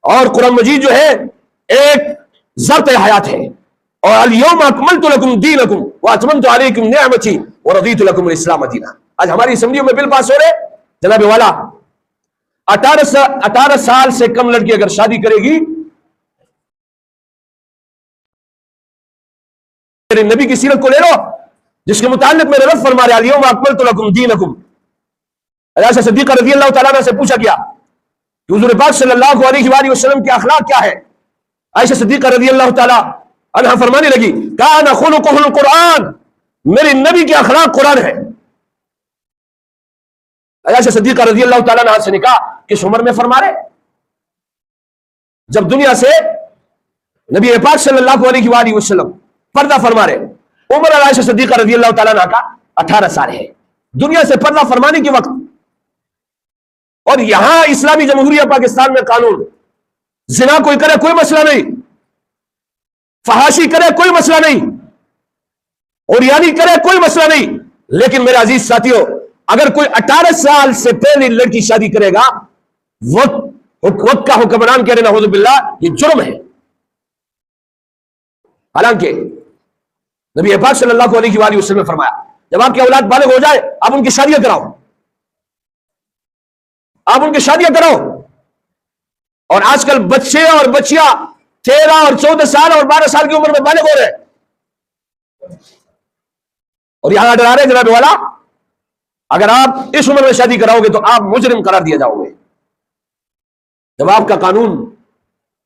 اور قرآن مجید جو ہے ایک ضبط حیات ہے. اور الیوم اکملت لکم دینکم واتممت علیکم نعمتی ورضیت لکم الاسلام دینا. آج ہماری اسمبلیوں میں بل پاس ہو رہے جناب والا 18 سال سے کم لڑکی اگر شادی کرے گی، میرے نبی کی سیرت کو لے لو جس کے متعلق میرے رب فرما رہے الیوم اکملت لکم دینکم. عائشہ صدیقہ رضی اللہ تعالیٰ عنہ سے پوچھا گیا کہ حضور پاک صلی اللہ علیہ وآلہ وسلم کے اخلاق کیا ہے. عائشہ صدیقہ رضی اللہ تعالیٰ عنہ فرمانے لگی کان خلقہ القرآن، میرے نبی کے اخلاق قرآن ہے. عائشہ صدیقہ رضی اللہ تعالیٰ عنہ سے نے کہا کس عمر میں فرما رہے؟ جب دنیا سے نبی پاک صلی اللہ علیہ وآلہ وسلم پردہ فرما رہے. عمر عائشہ صدیقہ رضی اللہ تعالیٰ عنہ کا 18 سال ہے دنیا سے پردہ فرمانے کے وقت. اور یہاں اسلامی جمہوریہ پاکستان میں قانون، زنا کوئی کرے کوئی مسئلہ نہیں، فحاشی کرے کوئی مسئلہ نہیں، عریانی کرے کوئی مسئلہ نہیں. لیکن میرے عزیز ساتھیوں، اگر کوئی 18 سال سے پہلے لڑکی شادی کرے گا، وقت کا حکمران کہہ رہے نعوذ باللہ یہ جرم ہے. حالانکہ نبی پاک صلی اللہ علیہ وآلہ وسلم نے فرمایا جب آپ کی اولاد بالغ ہو جائے آپ ان کی شادیاں کراؤ، آپ ان کی شادیاں کراؤ. اور آج کل بچے اور بچیاں 13 اور 14 سال اور 12 سال کی عمر میں بالغ ہو رہے ہیں اور یہاں ڈرا رہے جناب والا اگر آپ اس عمر میں شادی کراؤ گے تو آپ مجرم قرار دیا جاؤ گے. جب آپ کا قانون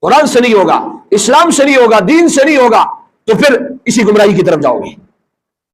قرآن سے نہیں ہوگا، اسلام سے نہیں ہوگا، دین سے نہیں ہوگا تو پھر اسی گمراہی کی طرف جاؤ گے.